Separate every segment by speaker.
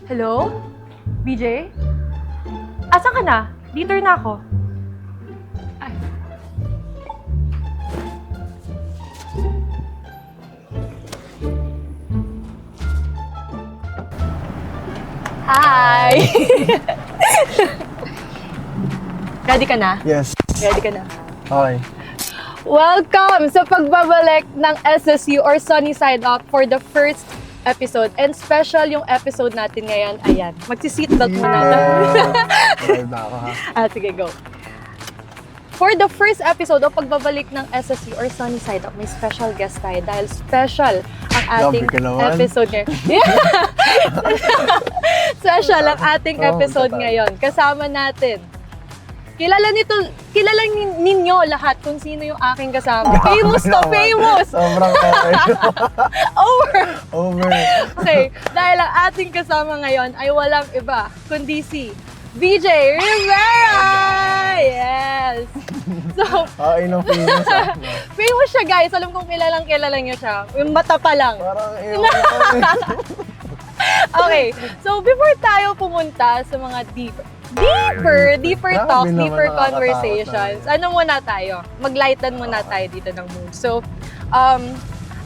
Speaker 1: Hello? BJ? Asan ka na? Dito na ako. Ay. Hi! Ready ka na?
Speaker 2: Yes.
Speaker 1: Ready ka na?
Speaker 2: Okay.
Speaker 1: Welcome sa pagbabalik ng SSU or Sunny Side Up for the first episode. And special yung episode natin ngayon. Ayan, magsi-seatbelt muna.
Speaker 2: Drive na ako, ha?
Speaker 1: Sige, go. For the first episode o pagbabalik ng SSU or Sunny Side Up, may special guest tayo dahil special ang ating
Speaker 2: Grabe ka naman.
Speaker 1: episode ngayon. Special ang ating episode ngayon. Kasama natin. Kilala ninyo lahat kung sino yung aking kasama. Famous to famous!
Speaker 2: Sobrang okay.
Speaker 1: Over!
Speaker 2: Over.
Speaker 1: Okay, dahil ang ating kasama ngayon ay walang iba, kundi si VJ Rivera! Yes! So,
Speaker 2: Okay, no famous, ha?
Speaker 1: famous siya, guys. Alam kong kilala niyo siya. Yung mata pa lang.
Speaker 2: Parang
Speaker 1: Okay, so before tayo pumunta sa mga deeper
Speaker 2: Grabe
Speaker 1: talk,
Speaker 2: naman,
Speaker 1: deeper
Speaker 2: nakakatakot
Speaker 1: conversations,
Speaker 2: naman.
Speaker 1: ano muna tayo? Maglighten muna tayo dito ng mood. So,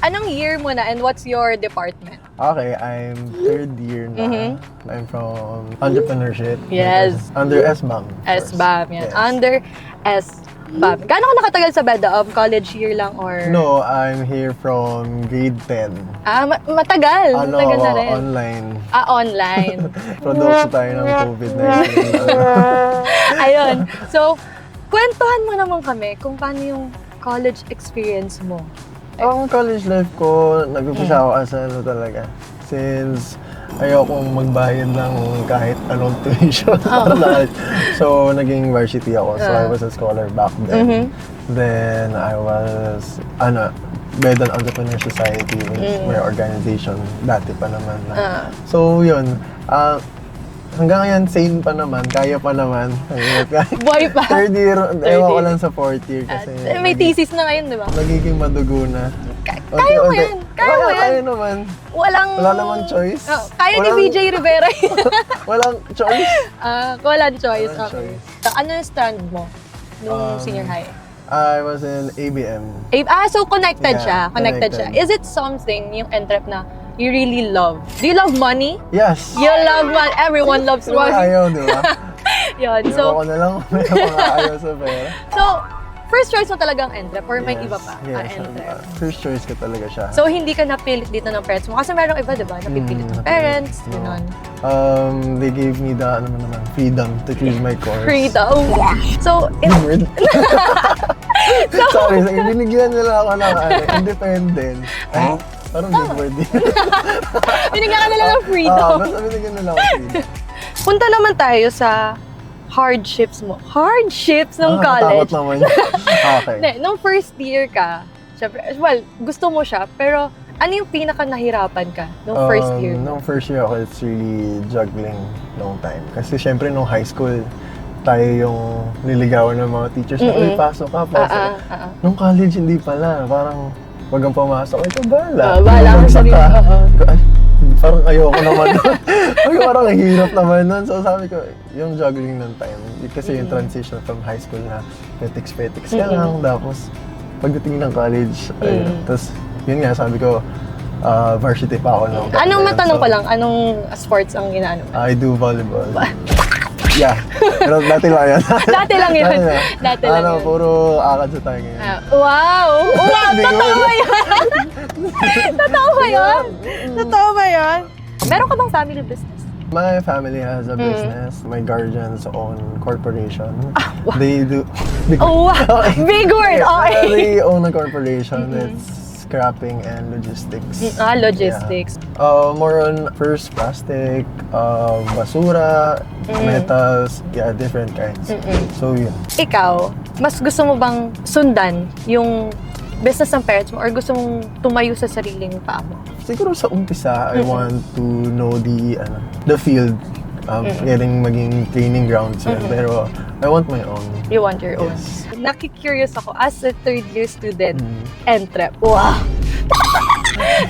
Speaker 1: anong year mo na and what's your department?
Speaker 2: Okay, I'm third year na. I'm from entrepreneurship.
Speaker 1: Yes.
Speaker 2: Under SBAM.
Speaker 1: SBAM, yan.
Speaker 2: Yes.
Speaker 1: Under SBAM. Gaano ka nakatagal sa BEDA? College year lang or?
Speaker 2: No, I'm here from grade 10.
Speaker 1: Matagal. Matagal na rin.
Speaker 2: Online.
Speaker 1: Online.
Speaker 2: Produkto tayo ng COVID-19.
Speaker 1: Ayun. So, kwentuhan mo naman kami kung paano yung college experience mo.
Speaker 2: Ang college life ko, nag-umpisa ako as ano talaga. Since ayokong magbayad ng kahit anong tuition. So, naging varsity ako. So, I was a scholar back then. Then, I was, Bedan Entrepreneur Society was my organization. Dati pa naman. So, yun. Hanggang ngayon, sane pa naman. Kaya pa naman.
Speaker 1: Buhay pa.
Speaker 2: Third year, ewan ko lang sa fourth year kasi.
Speaker 1: May thesis na ngayon, di ba?
Speaker 2: Nagiging madugo na.
Speaker 1: Kaya mo yan. Kaya mo yan.
Speaker 2: Kaya naman.
Speaker 1: Wala
Speaker 2: namang choice.
Speaker 1: Kaya ni VJ Rivera.
Speaker 2: Walang choice.
Speaker 1: Walang choice.
Speaker 2: Walang
Speaker 1: Okay.
Speaker 2: choice.
Speaker 1: Ano yung strand mo nung senior high?
Speaker 2: I was in ABM.
Speaker 1: So connected
Speaker 2: Yeah,
Speaker 1: siya. Connected siya.
Speaker 2: connected.
Speaker 1: Is it something, yung entrep na you really love? Do you love money?
Speaker 2: Yes.
Speaker 1: You love money. Everyone loves
Speaker 2: Pero
Speaker 1: money.
Speaker 2: ayaw, di ba?
Speaker 1: Yun.
Speaker 2: Ewan ko na lang kung may mga ayaw sa pera.
Speaker 1: So, first choice mo talagang entrep or may iba pa?
Speaker 2: Yes.
Speaker 1: Entrep.
Speaker 2: First choice ko talaga siya.
Speaker 1: So, hindi ka napilit dito ng parents mo? Kasi merong iba, di ba? Napipilit ng parents, gano'n.
Speaker 2: They gave me the freedom to choose my course.
Speaker 1: Freedom. So,
Speaker 2: Word. Sorry, binigyan nila ako ng independence. Ay, parang big word din.
Speaker 1: binigyan ka nila ng freedom.
Speaker 2: Basta binigyan nila ako freedom.
Speaker 1: Punta naman tayo sa hardships mo. Hardships ng college.
Speaker 2: Takot naman yun. Okay.
Speaker 1: Hindi, nung first year ka, syempre, well, gusto mo siya, pero ano yung pinaka nahirapan ka nung first year mo?
Speaker 2: Nung first year ako, it's really juggling long time. Kasi syempre nung high school, tayo yung niligawan ng mga teachers na, uy, pasok ka, pasok. Nung college, hindi pala. Parang, wag kang pumasok. Ito, bahala.
Speaker 1: Bahala ka sa sarili.
Speaker 2: Ay, parang ayoko naman nun. Parang hirap naman nun. So sabi ko, yung juggling ng time. Kasi yung transition from high school na petiks-petiks ka lang. Tapos, pagdating ng college, ayun. Tapos, yun nga, sabi ko, varsity pa ako nung
Speaker 1: Anong matanong ko lang? Anong sports ang inaano mo?
Speaker 2: I do volleyball. Yeah. Pero dati lang yan.
Speaker 1: Dati lang yun. Dati lang yun.
Speaker 2: Puro akad sa tayo ngayon.
Speaker 1: Wow! Wow!
Speaker 2: Hindi ko
Speaker 1: Totoo
Speaker 2: alam.
Speaker 1: ba yun? Totoo ba yun? Totoo ba yun? Meron ka bang family business?
Speaker 2: My family has a business. My guardians own corporation.
Speaker 1: Wow.
Speaker 2: They do.
Speaker 1: Oh, wow! Big word! Okay.
Speaker 2: They own a corporation. It's scrapping and logistics.
Speaker 1: Logistics.
Speaker 2: Yeah. More on first plastic, basura, metals, different kinds. So yun.
Speaker 1: Ikaw, mas gusto mo bang sundan yung business ng parents mo or gusto mong tumayo sa sariling paa mo?
Speaker 2: Siguro sa umpisa, I want to know the field. Getting maging training grounds yan. Pero I want my own.
Speaker 1: You want your own.
Speaker 2: Yes.
Speaker 1: Nakikurious ako as a third-year student, entrep. Wow!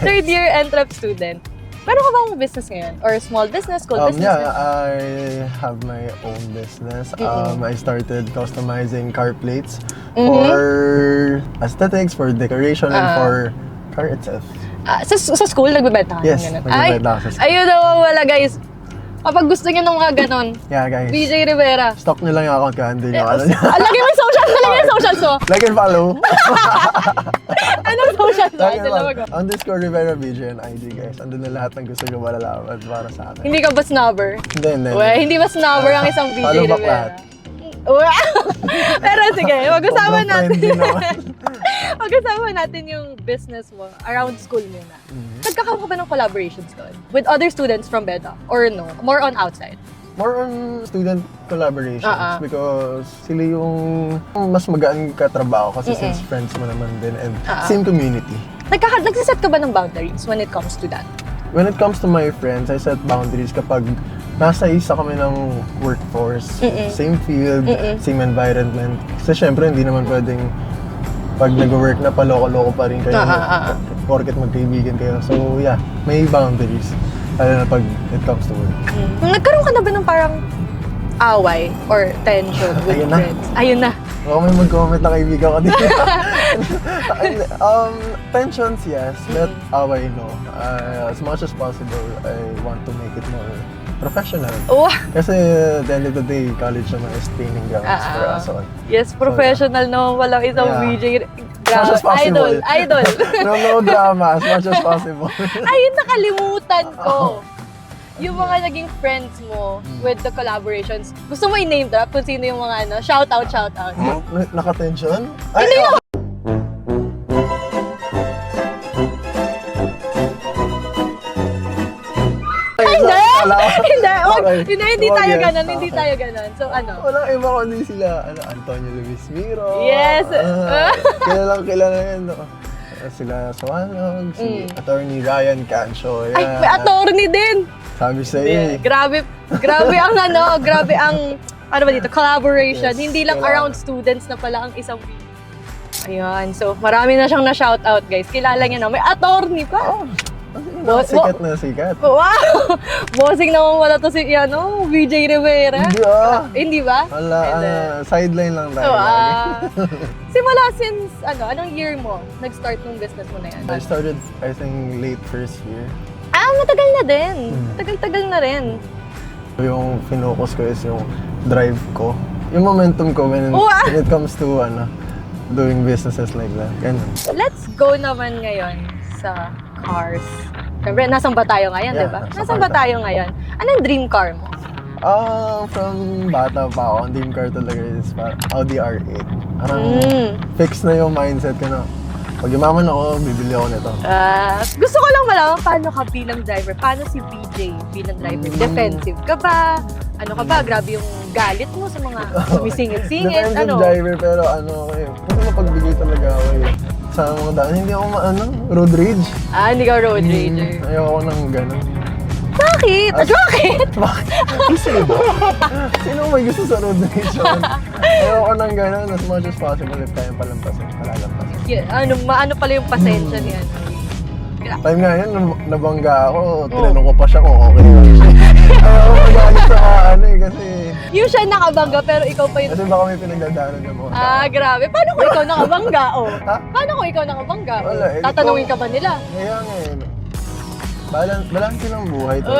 Speaker 1: Third-year entrep student. Meron ka bang business ngayon? Or small business, school business?
Speaker 2: Yeah, I have my own business. I started customizing car plates for aesthetics, for decoration, and for car itself.
Speaker 1: Sa school, nagbebenta ka?
Speaker 2: Yes,
Speaker 1: ng ganun?
Speaker 2: nagbebenta ako sa school.
Speaker 1: Ayun naman wala guys. Kapag gusto niyo ng mga ganon,
Speaker 2: Yeah, guys.
Speaker 1: BJ Rivera.
Speaker 2: Stock nyo lang yung account ko, hindi nyo alam.
Speaker 1: Lagyan mo yung socials, lagyan yung socials mo.
Speaker 2: Like and follow.
Speaker 1: Anong socials mo?
Speaker 2: Like and
Speaker 1: Sila
Speaker 2: follow.
Speaker 1: mag-
Speaker 2: _Rivera BJ and ID, guys. Andun na lahat ng gusto nyo malalaman para sa akin.
Speaker 1: Hindi ka ba snobber?
Speaker 2: Hindi.
Speaker 1: Hindi ba snobber ang isang BJ
Speaker 2: Follow back
Speaker 1: Rivera?
Speaker 2: lahat.
Speaker 1: Pero sige, mag-usapan natin.
Speaker 2: Friendly naman.
Speaker 1: Mag-usapan natin yung business mo around school muna. Nagkakaroon ka ba ng collaborations doon? With other students from Beda? Or no? More on outside?
Speaker 2: More on student collaborations because sila yung mas magaan katrabaho kasi since friends mo naman din and same community.
Speaker 1: Nagsiset ka ba ng boundaries when it comes to that?
Speaker 2: When it comes to my friends, I set boundaries kapag nasa isa kami ng workforce, same field, same environment. Kasi syempre, hindi naman pwedeng pag nag-work na paloko-loko pa rin kayo, porket magkaibigan kayo. So yeah, may boundaries. Lalo na pag it comes to work.
Speaker 1: Nagkaroon ka na ba ng parang away or tension with
Speaker 2: Ayun na.
Speaker 1: friends? Ayun na.
Speaker 2: Baka may mag-comment na kaibigan ka din. Tensions, yes. But away, no. As much as possible, I want to make it more professional.
Speaker 1: Wow.
Speaker 2: Kasi at the end of the day, college naman is training grounds for us all.
Speaker 1: Yes, professional no. Walang isang
Speaker 2: Yeah.
Speaker 1: VJ.
Speaker 2: As much as possible.
Speaker 1: Idol.
Speaker 2: No drama, as much as possible.
Speaker 1: Ayun, nakalimutan ko. Yung mga naging friends mo with the collaborations. Gusto mo i-name drop kung sino yung mga shout out.
Speaker 2: Naka-tension?
Speaker 1: Hindi yun. Hindi! Hindi tayo ganon, hindi tayo ganon. So ano?
Speaker 2: Walang iba kundi sila, Antonio Luis Miro.
Speaker 1: Yes!
Speaker 2: Kilala yan, no? Sila Suwanog, si Attorney Ryan Cancio.
Speaker 1: Ay, may attorney din!
Speaker 2: Sabi sa'yo eh.
Speaker 1: Grabe ang grabe ang, ano ba dito, collaboration.
Speaker 2: Yes,
Speaker 1: Hindi lang
Speaker 2: kailangan.
Speaker 1: around students na pala ang isang video. Ayan, so marami na siyang na-shoutout guys. Kilala niya na, may attorney pa.
Speaker 2: Sikat na sikat.
Speaker 1: Wow! Bossing naman wala to si, VJ Rivera.
Speaker 2: Hindi
Speaker 1: Hindi ba?
Speaker 2: Wala, sideline lang tayo.
Speaker 1: Simula since, anong year mo nag-start ng business mo na yan?
Speaker 2: I started, I think, late first year.
Speaker 1: Matagal na din. Tagal-tagal na rin.
Speaker 2: Yung focus ko is yung drive ko. Yung momentum ko when it comes to doing businesses like that. Ganun.
Speaker 1: Let's go naman ngayon sa cars. Siyempre, nasan ba tayo ngayon,
Speaker 2: Yeah,
Speaker 1: di ba?
Speaker 2: nasa
Speaker 1: Nasan
Speaker 2: car
Speaker 1: ba tayo ngayon? Anong dream car mo?
Speaker 2: From bata pa ako, ang dream car talaga is Audi R8. Parang fix na yung mindset ko na pag yumaman ako, bibili ako nito.
Speaker 1: Gusto ko lang malaman paano ka bilang driver. Paano si BJ bilang driver? Defensive ka ba? Ano ka ba? Grabe yung galit mo sa mga sumisingit-singit.
Speaker 2: Defensive driver pero kasi mapagbigay talaga ako sa mga daan. Hindi ako road rage.
Speaker 1: Hindi ka road rager.
Speaker 2: Ayoko nang ganun.
Speaker 1: Bakit? Bakit?
Speaker 2: Sino ba? Sino may gusto sa road rage yun? Ayoko nang ganun as much as possible if kayang palampasin, palalampasin.
Speaker 1: Ano pala yung pasensya niyan?
Speaker 2: Time nga yun, nabangga ako, tinanong ko pa siya kung okay lang siya. Ayoko magalit sa kasi...
Speaker 1: Yung siya nakabangga pero ikaw pa yung...
Speaker 2: Kasi baka may pinagdadaanan ng mga
Speaker 1: Grabe. Paano kung ikaw nakabangga,
Speaker 2: Ha?
Speaker 1: Paano kung ikaw nakabangga?
Speaker 2: Wala,
Speaker 1: Tatanungin ka ba nila?
Speaker 2: Kaya nga balance ng buhay to.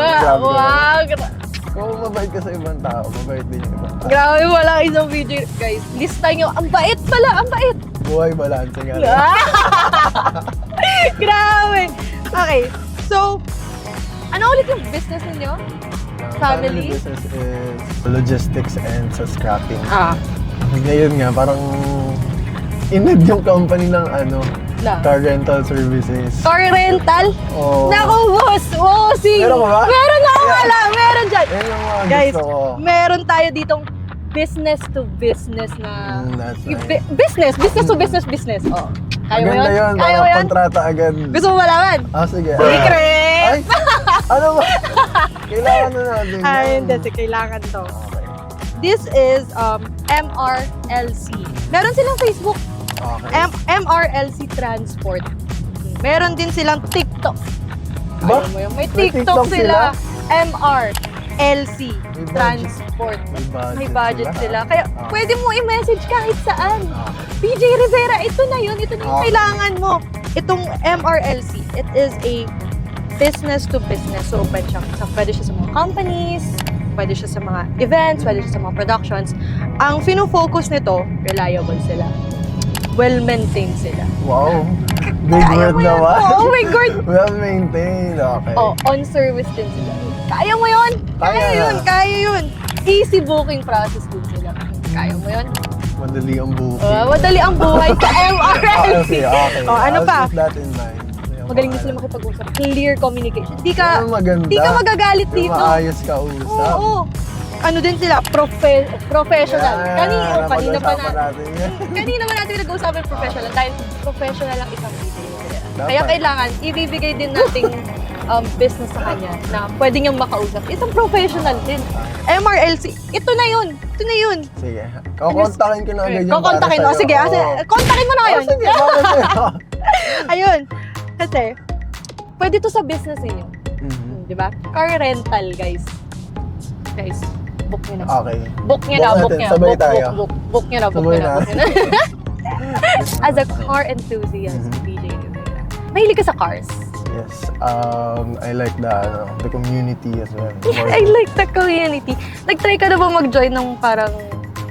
Speaker 2: Kung mabait ka sa ibang tao, mabait din yung ibang tao.
Speaker 1: Grabe, wala isang video. Guys, lista nyo. Ang bait pala, ang bait.
Speaker 2: Buhay balance nga.
Speaker 1: Grabe. Okay, so, ano ulit yung business ninyo? Family?
Speaker 2: Business is logistics and sa scrapping. Ngayon nga, parang inad yung company ng car rental services.
Speaker 1: Car rental?
Speaker 2: Oh.
Speaker 1: Naku, boss! Bossing!
Speaker 2: Meron ka ba?
Speaker 1: Meron ako, wala! Meron dyan!
Speaker 2: Yan yung mga
Speaker 1: Guys,
Speaker 2: gusto ko.
Speaker 1: meron tayo ditong business to business na...
Speaker 2: That's nice.
Speaker 1: Business to business. Oh. Kaya mo
Speaker 2: Maganda
Speaker 1: yun?
Speaker 2: yun,
Speaker 1: Kaya mo
Speaker 2: parang
Speaker 1: yun?
Speaker 2: kontrata agad.
Speaker 1: Gusto mo malaman?
Speaker 2: Sige.
Speaker 1: Secret!
Speaker 2: Ay, ano ba? Kailangan na natin.
Speaker 1: Ay,
Speaker 2: yan.
Speaker 1: hindi. Kailangan to.
Speaker 2: Okay.
Speaker 1: This is MRLC. Meron silang Facebook.
Speaker 2: Okay.
Speaker 1: MRLC Transport. Meron din silang TikTok.
Speaker 2: Ba?
Speaker 1: Ayaw mo yun. May
Speaker 2: May
Speaker 1: TikTok
Speaker 2: TikTok
Speaker 1: sila. MRLC
Speaker 2: May budget.
Speaker 1: Transport.
Speaker 2: May
Speaker 1: May budget sila.
Speaker 2: ha?
Speaker 1: Kaya
Speaker 2: Okay.
Speaker 1: pwede mo i-message kahit saan.
Speaker 2: Okay.
Speaker 1: PJ Rivera, ito na yun. Ito na yung
Speaker 2: Okay.
Speaker 1: kailangan mo. Itong MRLC, it is a business to business. So, pwede siya sa mga companies, pwede siya sa mga events, pwede siya sa mga productions. Ang fino-focus nito, reliable sila. Well-maintained sila.
Speaker 2: Wow. Big
Speaker 1: Kaya
Speaker 2: word
Speaker 1: mo yun.
Speaker 2: naman.
Speaker 1: Oh my God!
Speaker 2: Well maintained. Okay.
Speaker 1: Oh, on service din sila. Kaya mo yun!
Speaker 2: Kaya
Speaker 1: Kaya yun!
Speaker 2: na.
Speaker 1: Kaya yun! Easy booking process din sila. Kaya mo yun?
Speaker 2: Madali ang buhay.
Speaker 1: Madali ang buhay sa MRLC.
Speaker 2: Okay.
Speaker 1: Oh, ano
Speaker 2: I'll
Speaker 1: pa?
Speaker 2: keep that in mind.
Speaker 1: Magaling din sila makipag-usap. Clear communication. Di ka,
Speaker 2: Maganda.
Speaker 1: di ka magagalit
Speaker 2: Yung
Speaker 1: dito.
Speaker 2: maayos ka usap.
Speaker 1: Oo. Ano din sila? Professional.
Speaker 2: Yan,
Speaker 1: Kanina pa
Speaker 2: napag-usapan
Speaker 1: na.
Speaker 2: natin yan.
Speaker 1: Kanina pa natin nag-uusapan professional dahil professional ang isang video.
Speaker 2: Dapat.
Speaker 1: Kaya kailangan ibibigay din nating business sa kanya na pwede niyang makausap. Isang professional din. MRLC, ito na yun. Ito na yun.
Speaker 2: Sige. Kukontakin ko na agad yung
Speaker 1: Kukontakin mo.
Speaker 2: para sa'yo.
Speaker 1: Sige, kontakin mo na ngayon.
Speaker 2: Sige, para sa'yo.
Speaker 1: Ayun. Kasi, pwede to sa business ninyo.
Speaker 2: Mhm.
Speaker 1: Di ba? Car rental, guys. Guys, book nyo na.
Speaker 2: Okay.
Speaker 1: Book nyo na,
Speaker 2: Book
Speaker 1: book
Speaker 2: natin,
Speaker 1: nyo.
Speaker 2: sabay tayo.
Speaker 1: Book nyo na, book
Speaker 2: Sabay
Speaker 1: nyo na,
Speaker 2: na.
Speaker 1: book nyo na. As a car enthusiast,
Speaker 2: Mhm.
Speaker 1: PJ Rivera, mahilig ka sa cars?
Speaker 2: Yes. I like the community as well.
Speaker 1: I like the community. Nag-try ka na ba mag-join ng parang,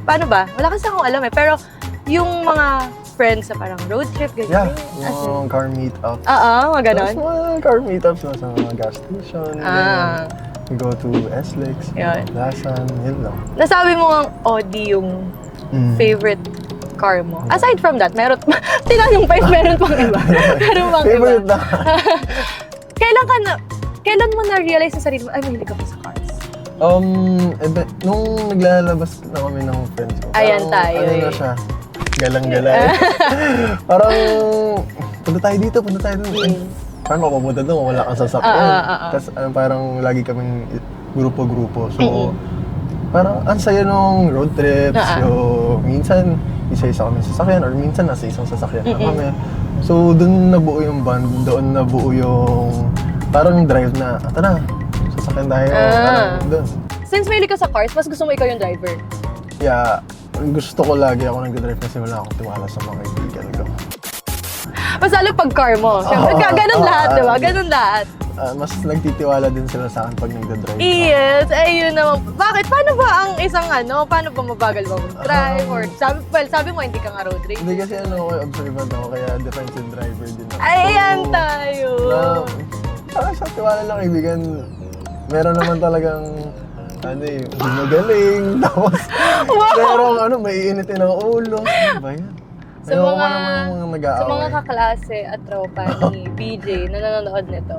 Speaker 1: paano ba? Wala kasi akong alam eh. Pero yung mga friends sa parang road trip,
Speaker 2: Yeah,
Speaker 1: ganyan.
Speaker 2: yung car meetup.
Speaker 1: Mga ganon.
Speaker 2: Tapos mga car meetups na sa mga gas station.
Speaker 1: Ah.
Speaker 2: We go to SLEX,
Speaker 1: Yun.
Speaker 2: Lasan, yun lang.
Speaker 1: Nasabi mo ang Audi yung
Speaker 2: Mm.
Speaker 1: favorite car mo. Aside from that, meron, tinanong pa yung meron pang iba. Meron pang
Speaker 2: Favorite
Speaker 1: iba.
Speaker 2: na.
Speaker 1: Kailan mo na-realize sa sarili mo, ay, mahilig ka pa sa cars?
Speaker 2: Nung naglalabas na kami ng friends ko.
Speaker 1: Ayan
Speaker 2: parang
Speaker 1: tayo
Speaker 2: Ano
Speaker 1: eh.
Speaker 2: na siya? Galang-galang. Parang, punta tayo dito. Paano ako pupunta doon kung wala kang sasakyan? Tapos parang lagi kaming grupo-grupo. So, parang ang saya nung road trips. So, minsan, isa-isa kami sasakyan or minsan nasa isang sasakyan na kami. So, doon nabuo yung band. Doon nabuo yung parang drive na, tara, sasakyan tayo. Parang doon.
Speaker 1: Since mahilig ka sa cars, mas gusto mo ikaw yung driver?
Speaker 2: Yeah, gusto ko lagi ako nag-drive kasi wala akong tiwala sa mga kaibigan ko.
Speaker 1: Mas lalo pag car mo. Siyempre, ganun lahat, di ba? Ganun lahat.
Speaker 2: Mas nagtitiwala din sila sa akin pag nagda-drive.
Speaker 1: Yes, ayun naman. Bakit? Paano ba ang isang paano ba mabagal ba mag-drive? Or sabi mo hindi ka nga road race.
Speaker 2: Hindi kasi observant ako, kaya defensive driver din ako.
Speaker 1: Ayan
Speaker 2: So,
Speaker 1: tayo.
Speaker 2: Parang sa tiwala lang kaibigan, meron naman talagang magaling. Tapos, merong maiinitin ang ulo. Ano ba yan?
Speaker 1: Sa
Speaker 2: Ayoko
Speaker 1: mga,
Speaker 2: naman mga nag-aaway.
Speaker 1: sa mga kaklase at tropa ni BJ na nanonood nito,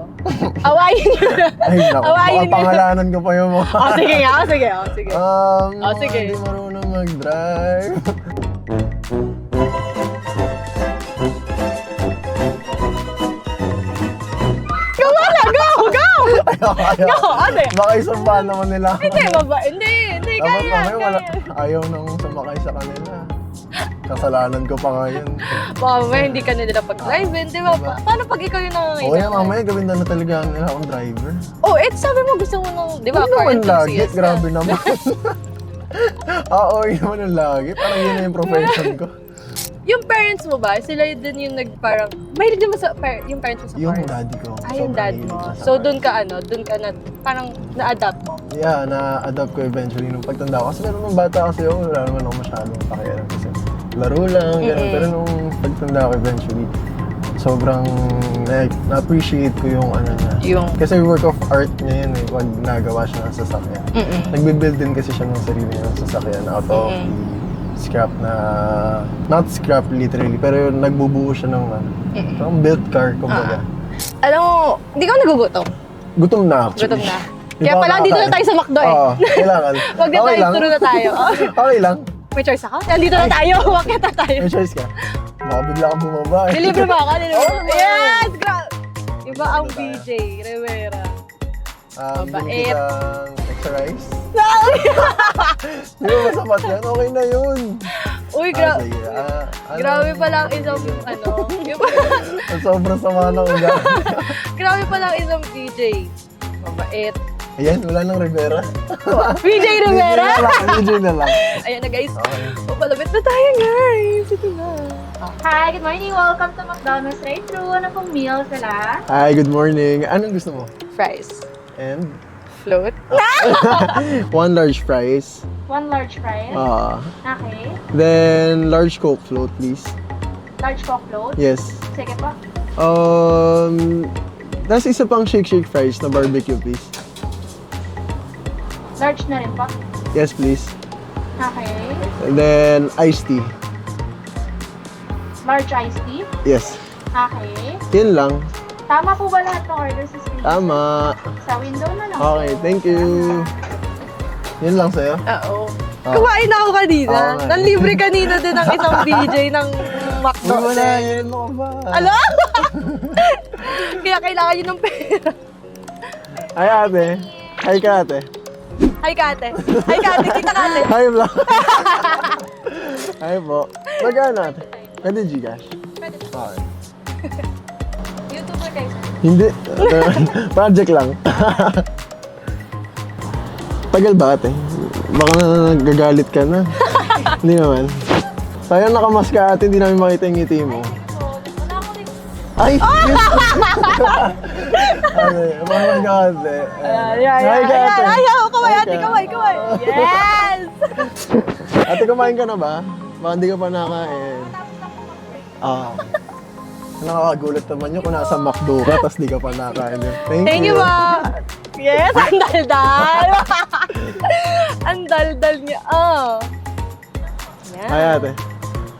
Speaker 1: awayin nyo na.
Speaker 2: Ay, naku,
Speaker 1: Awayin
Speaker 2: baka
Speaker 1: nyo.
Speaker 2: pangalanan ko pa yung mga...
Speaker 1: Sige nga, sige. Sige. Sige.
Speaker 2: Hindi marunong mag-drive.
Speaker 1: Go na! Go! Go! Go! Ate!
Speaker 2: Baka isumbahan naman nila.
Speaker 1: Hindi, hindi,
Speaker 2: Dapat
Speaker 1: kaya.
Speaker 2: mamaya ayaw nang sumakay sa kanila. Kasalanan ko pa ngayon.
Speaker 1: Baka mamaya hindi ka nila pag-drive, di ba? Paano pag ikaw yung
Speaker 2: O
Speaker 1: nangangailangan?
Speaker 2: yan, mamaya gawin na talaga nila akong driver.
Speaker 1: Oh, sabi mo gusto mo nung, di ba,
Speaker 2: Hindi
Speaker 1: car
Speaker 2: naman lagi,
Speaker 1: enthusiast ka.
Speaker 2: grabe naman. Oo, yun naman yung lagi. Parang yun na yung profession ko.
Speaker 1: Yung parents mo ba, sila din yung parang, mahilig din mo sa, yung parents mo sa
Speaker 2: Yung
Speaker 1: cars?
Speaker 2: daddy ko.
Speaker 1: Yung
Speaker 2: sobrang
Speaker 1: dad
Speaker 2: hilig
Speaker 1: mo.
Speaker 2: siya sa
Speaker 1: So,
Speaker 2: cars.
Speaker 1: doon ka na, parang na-adapt mo.
Speaker 2: Yeah, na-adapt ko eventually nung pagtanda ko. Kasi meron nung bata kasi ako, wala naman ako masyadong pakialam kasi laro lang, gano'n. Pero nung pagtanda ko eventually, sobrang na-appreciate ko yung kasi work of art niya yun pag nagawa siya ng sasakyan. Nagbe-build din kasi siya ng sarili niya ng sasakyan out of scrap na, not scrap literally, pero nagbubuo siya ng ng built car, kumbaga.
Speaker 1: Alam mo, hindi ka nagugutom.
Speaker 2: Gutom na actually.
Speaker 1: Gutom na.
Speaker 2: Hindi
Speaker 1: Kaya
Speaker 2: pa
Speaker 1: pala, dito na tayo sa McDo eh.
Speaker 2: Oo, kailangan.
Speaker 1: Wag na tayo,
Speaker 2: lang.
Speaker 1: turo na tayo.
Speaker 2: Okay lang.
Speaker 1: May choice ako? Dito na tayo, wakit na tayo.
Speaker 2: May choice ka. Baka bigla kang bumaba.
Speaker 1: Nilibre ba ako? Nilibre
Speaker 2: Oo
Speaker 1: ba?
Speaker 2: naman.
Speaker 1: Yes! Iba ang
Speaker 2: Ano tayo?
Speaker 1: BJ Rivera.
Speaker 2: Bigyan
Speaker 1: Mabait.
Speaker 2: kitang extra rice. Di ba masapat yan? Okay na yun.
Speaker 1: Uy,
Speaker 2: Sige.
Speaker 1: grabe pala ang isang,
Speaker 2: Ang sobrang sama ng ugali.
Speaker 1: grabe pala ang isang BJ. Mabait.
Speaker 2: Ayan, wala nang Rivera.
Speaker 1: BJ Rivera?
Speaker 2: DJ na lang.
Speaker 1: Ayan na guys.
Speaker 2: Okay.
Speaker 1: Papalapit na tayo guys. Ito na.
Speaker 3: Hi, good morning. Welcome to McDonald's Drive-Thru. Ano pong meal sila?
Speaker 2: Hi, good morning. Anong gusto mo?
Speaker 1: Fries.
Speaker 2: And?
Speaker 1: Float.
Speaker 2: One large fries.
Speaker 3: One large fries. Okay.
Speaker 2: Then, large Coke float, please.
Speaker 3: Large Coke float.
Speaker 2: Yes.
Speaker 3: Sige po.
Speaker 2: Tapos isa pang shake fries na barbecue, please.
Speaker 3: Large na rin po.
Speaker 2: Yes, please.
Speaker 3: Okay.
Speaker 2: And then, iced tea.
Speaker 3: Large iced tea.
Speaker 2: Yes.
Speaker 3: Okay.
Speaker 2: Yun lang.
Speaker 3: Tama po ba lahat ng orders sa screen?
Speaker 2: Tama.
Speaker 3: Sa window na lang.
Speaker 2: Okay, thank you. Yun lang sa'yo?
Speaker 1: Oo.
Speaker 2: Ah.
Speaker 1: Kumain na ako kanina.
Speaker 2: Okay.
Speaker 1: Nanlibre kanina din ang isang BJ ng McDo.
Speaker 2: Uy, wala. Yun mo ba?
Speaker 1: Ano? Kaya kailangan yun ng pera.
Speaker 2: Hi, ate. Hi ka, ate.
Speaker 1: Hi, Kate. Hi, Kate. Kita, Kate.
Speaker 2: Hi, vlog. Hi po. Magkano, ate? Pwede Gcash?
Speaker 3: Pwede.
Speaker 2: Okay.
Speaker 3: YouTuber kayo.
Speaker 2: Hindi. Project lang. Tagal ba, ate? Baka nagagalit ka na. Hindi naman. Sayang nakamas ka, ate. Hindi namin makita yung ngiti mo.
Speaker 3: Wala ako rin.
Speaker 2: Ay! Ate, umaman ka, ate. Hi ka, ate.
Speaker 1: Ayaw, kaway, ate,
Speaker 2: Hi ka.
Speaker 1: kaway. Yes!
Speaker 2: Ate, kumain ka na ba? Baka hindi ka pa nakain. Nakakagulat naman yun kung nasa McDo ka tapos di ka pa nakain yun.
Speaker 1: Thank you, ma. Yes, ang daldal. Ang daldal niya. Oh. Yan.
Speaker 2: Hi, ate.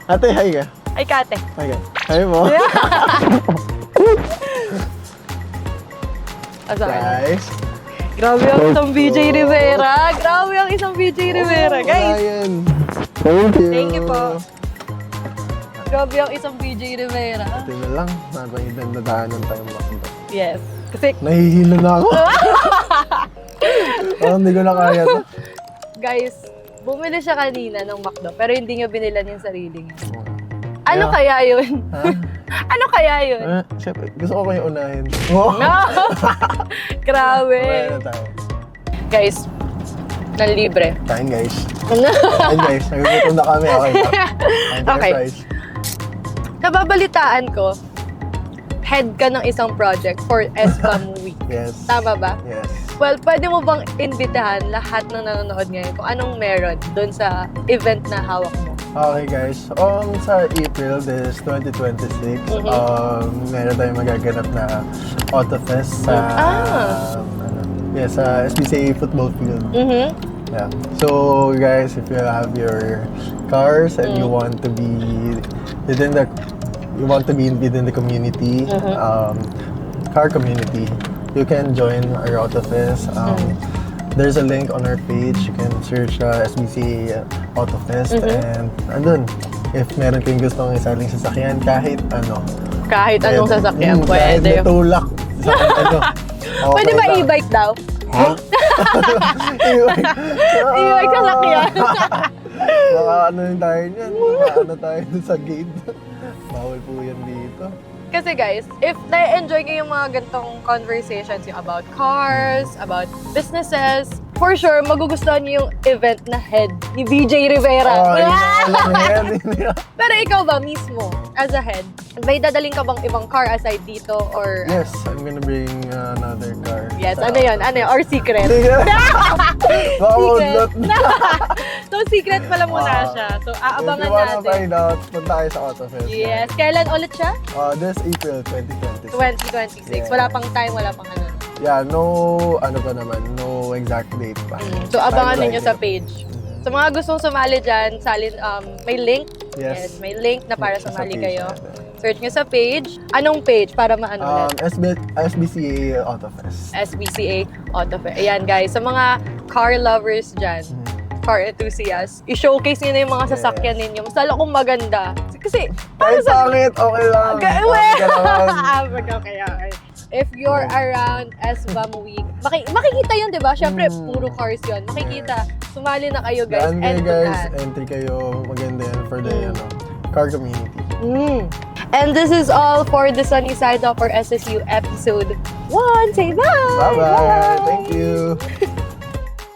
Speaker 2: Ate, hi ka.
Speaker 1: Ay, Kate.
Speaker 2: Hi ka. Hi mo. Guys.
Speaker 1: Grabe ang isang BJ Rivera. Grabe ang isang BJ Rivera, guys.
Speaker 2: Ryan. Thank you.
Speaker 1: Thank you po. Grabe ang isang BJ Rivera.
Speaker 2: Ate na lang. Nadaanan tayo McDo.
Speaker 1: Yes. Kasi,
Speaker 2: Nahihilo na ako. Hindi ko na kaya to.
Speaker 1: guys, bumili siya kanina ng McDo, pero hindi niya binilan yung sarili niya. Ano
Speaker 2: Yeah.
Speaker 1: kaya yun?
Speaker 2: Ha?
Speaker 1: Ano kaya yun?
Speaker 2: Siyempre, gusto ko kayo unahin. Oh.
Speaker 1: No! Grabe.
Speaker 2: Kaya na tayo.
Speaker 1: Guys, nanlibre.
Speaker 2: Kain guys. Kain guys. Nagugutom na kami. Okay na. Kain tayo,
Speaker 1: Okay.
Speaker 2: fries.
Speaker 1: Nababalitaan ko, head ka ng isang project for ESPA movie.
Speaker 2: Yes.
Speaker 1: Tama ba?
Speaker 2: Yes.
Speaker 1: Well, pwede mo bang imbitahan lahat ng nanonood ngayon kung anong meron doon sa event na hawak mo?
Speaker 2: Okay guys, sa April this 2026, meron tayong magaganap na AutoFest sa sa SBCA football field.
Speaker 1: Mm-hmm.
Speaker 2: Yeah. So guys, if you have your cars and you want to be within the community, car community, you can join our AutoFest. There's a link on our page. You can search SBCA AutoFest and andun, if meron kayong gustong isaling sasakyan, kahit ano.
Speaker 1: Kahit anong sasakyan,
Speaker 2: Kahit
Speaker 1: pwede.
Speaker 2: may tulak. Ano. Okay
Speaker 1: Pwede ba
Speaker 2: lang.
Speaker 1: e-bike daw?
Speaker 2: Ha?
Speaker 1: E-bike sasakyan.
Speaker 2: Baka ano yung tayo niyan? Baka ano tayo dun sa gate. Bawal po yan dito.
Speaker 1: Kasi guys, if na-enjoy nyo yung mga gantong conversations yung about cars, about businesses, for sure, magugustuhan nyo yung event na head ni BJ Rivera.
Speaker 2: Oh, yun.
Speaker 1: Pero ikaw ba mismo, as a head, may dadaling ka bang ibang car aside dito or...
Speaker 2: Yes, I'm gonna bring another car.
Speaker 1: Yes, ano yun? Ano yun? Or secret?
Speaker 2: Baka
Speaker 1: Secret.
Speaker 2: udlot.
Speaker 1: So, secret pala muna siya. So, aabangan
Speaker 2: If you wanna
Speaker 1: natin.
Speaker 2: find out, punta kayo sa AutoFest.
Speaker 1: Yes. Kailan ulit siya?
Speaker 2: This April 2026.
Speaker 1: 2026.
Speaker 2: Yeah.
Speaker 1: Wala pang time, wala pang ano.
Speaker 2: Yeah, no exact date pa.
Speaker 1: So, abangan
Speaker 2: Timeline
Speaker 1: ninyo sa
Speaker 2: yun.
Speaker 1: page. Sa mga gustong sumali dyan, may link.
Speaker 2: Yes.
Speaker 1: May link na para
Speaker 2: Sa
Speaker 1: sumali
Speaker 2: page
Speaker 1: kayo.
Speaker 2: natin.
Speaker 1: Search nyo sa page. Anong page para maano ulit?
Speaker 2: SBCA AutoFest.
Speaker 1: SBCA Auto Fair. Ayan guys, sa mga car lovers dyan, car enthusiast, i-showcase nyo na yung mga sasakyan ninyo. Mas lalo kung maganda. Kasi,
Speaker 2: Kahit pangit, okay lang. Okay ka naman.
Speaker 1: okay. If you're around SBAM Week, makikita yun, di ba? Siyempre, puro cars yun. Makikita. Sumali na kayo, guys.
Speaker 2: Daan kayo, guys. Entry kayo. Maganda yan for the car community.
Speaker 1: And this is all for the Sunny Side Up for SSU episode 1. Say bye!
Speaker 2: Bye-bye. Thank you.